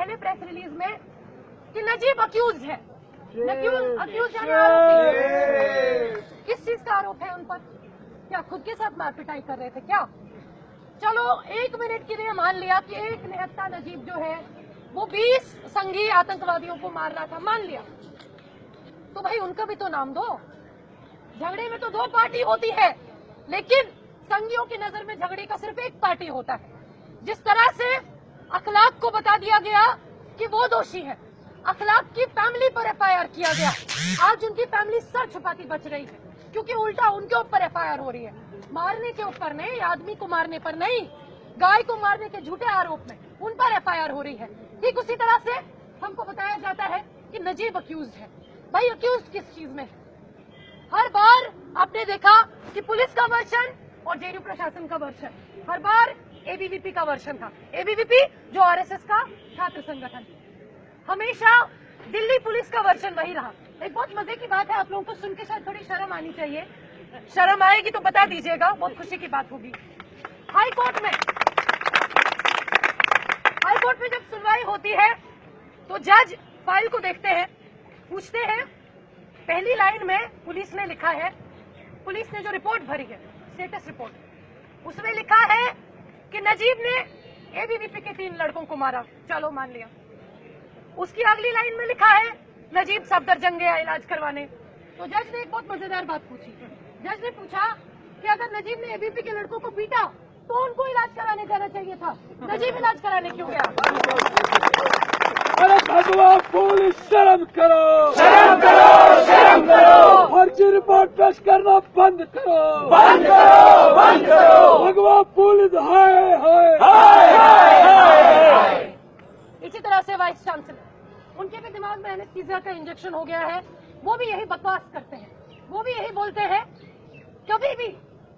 पहले press release में कि नजीब अक्यूज है। अक्यूज यानी आरोपी। किस चीज का आरोप है उन पर? क्या खुद के साथ मारपिटाई कर रहे थे क्या? चलो 1 मिनट के लिए मान लिया कि एक निहत्था नजीब जो है वो 20 संघी आतंकवादियों को मार रहा था, मान लिया, तो भाई उनका भी तो नाम दो। झगड़े में तो 2 पार्टी होती है, लेकिन संघियों की नजर में झगड़े का सिर्फ एक पार्टी होता है। जिस तरह से अखलाक को बता दिया गया कि वो दोषी है, अखलाक की फैमिली पर एफआईआर किया गया, आज उनकी फैमिली सर छुपाती बच रही है, क्योंकि उल्टा उनके ऊपर एफआईआर हो रही है। मारने के ऊपर नहीं, आदमी को मारने पर नहीं, गाय को मारने के झूठे आरोप में उन पर एफआईआर हो रही है। ठीक उसी तरह से हमको बताया जाता है कि नजीब अक्यूज है। भाई अक्यूज किस चीज में? हर बार आपने देखा कि पुलिस का वर्शन और जेडीयू प्रशासन का वर्शन, हर बार एबीवीपी का वर्शन था। एबीवीपी जो आरएसएस का छात्र संगठन, हमेशा दिल्ली पुलिस का वर्शन वही रहा। एक बहुत मजे की बात है, आप लोगों को सुन के शायद थोड़ी शर्म आनी चाहिए, शर्म आएगी तो बता दीजिएगा, बहुत खुशी की बात होगी। हाई कोर्ट में जब सुनवाई होती है तो जज फाइल को देखते हैं, पूछते हैं, पहली लाइन में पुलिस ने लिखा है, पुलिस ने जो रिपोर्ट भरी है स्टेटस रिपोर्ट, उसमें लिखा है कि नजीब ने एबीवीपी के 3 लड़कों को मारा, चलो मान लिया। उसकी अगली लाइन में लिखा है नजीब सफदरजंग गया इलाज करवाने। तो जज ने एक बहुत मजेदार बात पूछी। जज ने पूछा कि अगर नजीब ने एबीवीपी के लड़कों को पीटा तो उनको इलाज कराने जाना चाहिए था, नजीब इलाज कराने क्यों गया? अरे भगवान पुलिस, शर्म करो, शर्म करो, शर्म करो। फर्जी रिपोर्ट पेश करना बंद करो, बंद करो, बंद करो। भगवान पुलिस, हाय हाय हाय हाय हाय। इसी तरह से वाइस चांसलर, उनके भी दिमाग में एनेस्थीसिया का इंजेक्शन हो गया है, वो भी यही बकवास करते हैं, वो भी यही बोलते हैं। कभी भी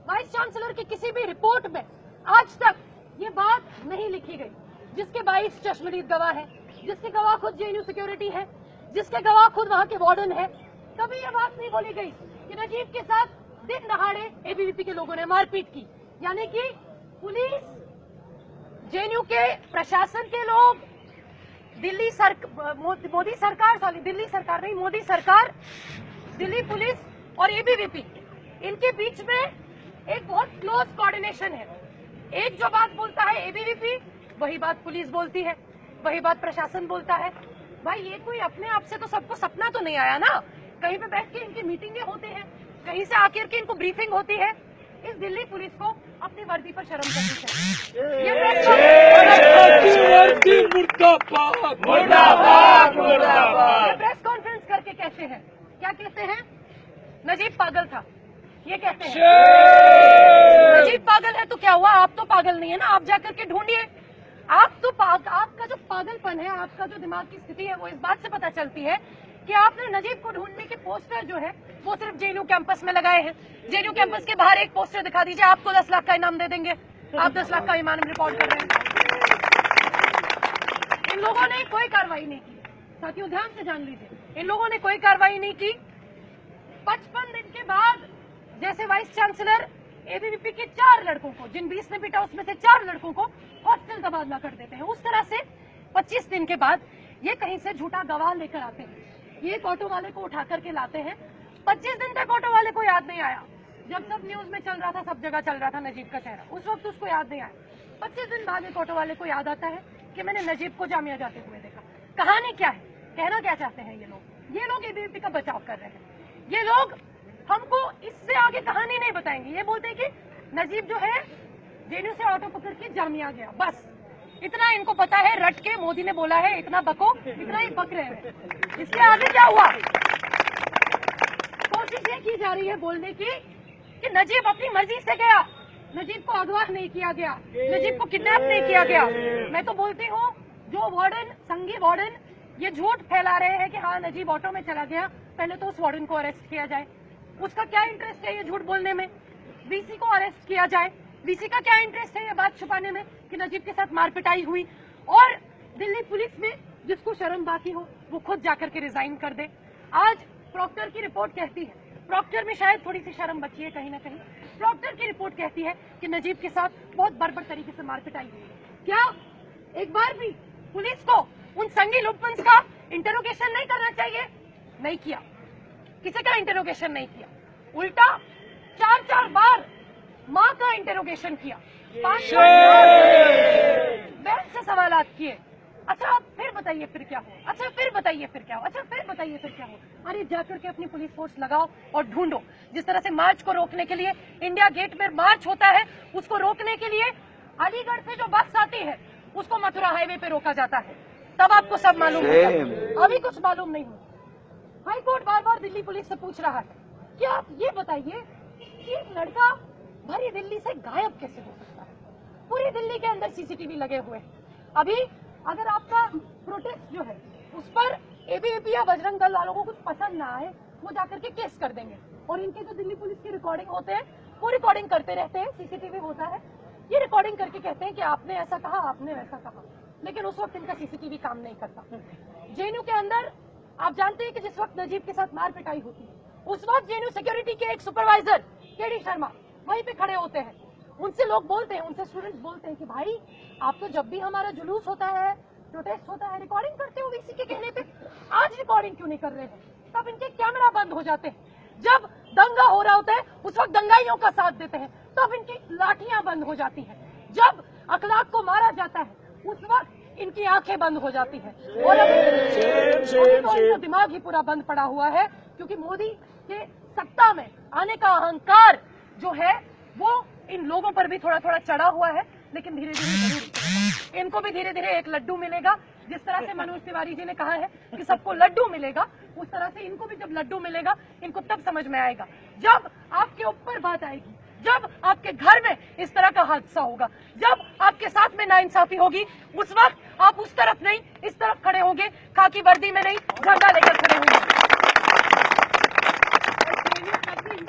वाइस चांसलर की किसी भी रिपोर्ट में आज तक ये बात नहीं लिखी गई, जिसके 22 चश्मदीद गवाह है, जिसके गवाह खुद जेएनयू सिक्योरिटी है, जिसके गवाह खुद वहां के वार्डन है, कभी ये बात नहीं बोली गई कि नजीब के साथ दिन दहाड़े एबीवीपी के लोगों ने मारपीट की। यानी कि पुलिस, जेएनयू के प्रशासन के लोग, दिल्ली पुलिस और एबीवीपी, इनके बीच में एक बहुत क्लोज कोऑर्डिनेशन है। एक जो बात बोलता है एबीवीपी, वही बात पुलिस बोलती है, वही बात प्रशासन बोलता है। भाई ये कोई अपने आप से तो सबको सपना तो नहीं आया ना, कहीं पे बैठ के इनकी मीटिंगें होती हैं, कहीं से आकर के इनको ब्रीफिंग होती है। इस दिल्ली पुलिस को अपनी वर्दी पर शर्म करनी चाहिए। ये प्रेस कॉन्फ्रेंस करके कहते हैं, क्या कहते हैं? नजीब पागल था, ये कहते हैं। नजीब पागल है तो क्या हुआ? आप तो पागल नहीं है ना, आप जाकर के ढूंढिए। आपका जो पागलपन है, आपका जो दिमाग की स्थिति है, वो इस बात से पता चलती है कि आपने नजीब को ढूंढने के पोस्टर जो है वो सिर्फ जेएनयू कैंपस में लगाए हैं। जेएनयू कैंपस के बाहर एक पोस्टर दिखा दीजिए, आपको 10 लाख का इनाम दे देंगे। आप 10 लाख का इनाम रिपोर्ट कर रहे हैं। इन लोगों ने कोई कार्रवाई नहीं की, साथियों ध्यान से जान लीजिए, इन लोगों ने कोई कार्रवाई नहीं की। 55 दिन के बाद जैसे वाइस चांसलर एबीवीपी के 4 लड़कों को, जिन 20 ने पीटा उसमें से 4 लड़कों को हॉस्टल तबादला कर देते हैं, उस तरह से 25 दिन के बाद ये कहीं से झूठा गवाह लेकर आते हैं। ये एक ऑटो वाले को उठा करके लाते हैं। 25 दिन तक ऑटो वाले को याद नहीं आया, जब सब न्यूज में चल रहा था, सब जगह चल रहा था नजीब का चेहरा, उस वक्त उसको याद नहीं आया। 25 दिन बाद एक ऑटो वाले को याद आता है कि मैंने नजीब को जामिया जाते हुए देखा। कहानी क्या है, कहना क्या चाहते हैं ये लोग एबीवीपी का बचाव कर रहे हैं। ये लोग हमको इससे आगे कहानी नहीं बताएंगे। ये बोलते हैं कि नजीब जो है जेएनयू से ऑटो पकड़ के जामिया गया, बस इतना इनको पता है। रट के मोदी ने बोला है इतना बको, इतना ही बक रहे हैं। इसके आगे क्या हुआ? कोशिश ये की जा रही है बोलने की कि नजीब अपनी मर्जी से गया, नजीब को अगवा नहीं किया गया, नजीब को किडनैप नहीं किया गया। मैं तो बोलती हूँ जो वार्डन, संघी वार्डन ये झूठ फैला रहे हैं कि हाँ नजीब ऑटो में चला गया, पहले तो उस वार्डन को अरेस्ट किया जाए। उसका क्या इंटरेस्ट है ये झूठ बोलने में? वीसी को अरेस्ट किया जाए। वीसी का क्या इंटरेस्ट है ये बात छुपाने में कि नजीब के साथ मारपिटाई हुई? और दिल्ली पुलिस में जिसको शर्म बाकी हो वो खुद जाकर के रिजाइन कर दे। आज प्रॉक्टर की रिपोर्ट कहती है, प्रॉक्टर में शायद थोड़ी सी शर्म बची है कहीं ना कहीं, प्रॉक्टर की रिपोर्ट कहती है कि नजीब के साथ बहुत बर्बर तरीके से मारपिटाई हुई। क्या एक बार भी पुलिस को उन संगी लुटपंस का इंटरोगेशन नहीं करना चाहिए? नहीं किया, किसी का इंटरोगेशन नहीं किया, उल्टा 4-4 बार माँ का इंटरोगेशन किया, 5 बहन से सवालात किए। अच्छा आप फिर बताइए फिर क्या हो, अच्छा फिर बताइए फिर क्या हो, अच्छा फिर बताइए फिर क्या हो। अरे जाकर के अपनी पुलिस फोर्स लगाओ और ढूंढो। जिस तरह से मार्च को रोकने के लिए इंडिया गेट में मार्च होता है, उसको रोकने के लिए अलीगढ़ से जो बस आती है उसको मथुरा हाईवे पे रोका जाता है। तब आपको सब मालूम होता है, अभी कुछ मालूम नहीं हो। हाई कोर्ट बार बार दिल्ली पुलिस से पूछ रहा है कि आप ये बताइए कि एक लड़का भरी दिल्ली से गायब कैसे हो सकता है? पूरी दिल्ली के अंदर सीसीटीवी लगे हुए हैं। अभी अगर आपका प्रोटेस्ट जो है उस पर एबीवीपी या बजरंग दल वालों को कुछ पसंद ना आए, वो जाकर के केस कर देंगे। और इनके जो दिल्ली पुलिस की रिकॉर्डिंग होते हैं वो रिकॉर्डिंग करते रहते हैं, सीसीटीवी होता है, ये रिकॉर्डिंग करके कहते हैं कि आपने ऐसा कहा, आपने वैसा कहा, लेकिन उस वक्त इनका सीसीटीवी काम नहीं करता। जेएनयू के अंदर आप जानते हैं कि जिस वक्त नजीब के साथ मार पिटाई होती है, उस वक्त जेएनयू सिक्योरिटी के एक सुपरवाइजर केडी शर्मा वहीं पे खड़े होते हैं। उनसे लोग बोलते हैं, उनसे स्टूडेंट्स बोलते हैं कि भाई आप तो जब भी हमारा जुलूस होता है, प्रोटेस्ट होता है, रिकॉर्डिंग करते हो इसी के कहने पे, आज रिकॉर्डिंग क्यों नहीं कर रहे हैं? तब इनके कैमरा बंद हो जाते हैं। जब दंगा हो रहा होता है उस वक्त दंगाइयों का साथ देते हैं, तब इनकी लाठियां बंद हो जाती हैं। जब अखलाक को मारा जाता है उस वक्त इनकी आंखें बंद हो जाती हैं। और अभी तो इनका दिमाग ही पूरा बंद पड़ा हुआ है, क्योंकि मोदी के सत्ता में आने का अहंकार जो है वो इन लोगों पर भी थोड़ा थोड़ा चढ़ा हुआ है। लेकिन धीरे धीरे जरूर इनको भी धीरे धीरे एक लड्डू मिलेगा। जिस तरह से मनोज तिवारी जी ने कहा है कि सबको लड्डू मिलेगा, उस तरह से इनको भी जब लड्डू मिलेगा, इनको तब समझ में आएगा जब आपके ऊपर बात आएगी, जब आपके घर में इस तरह का हादसा होगा, जब आपके साथ में नाइंसाफी होगी, उस वक्त आप उस तरफ नहीं इस तरफ खड़े होंगे, खाकी वर्दी में नहीं, झंडा लेकर खड़े होंगे।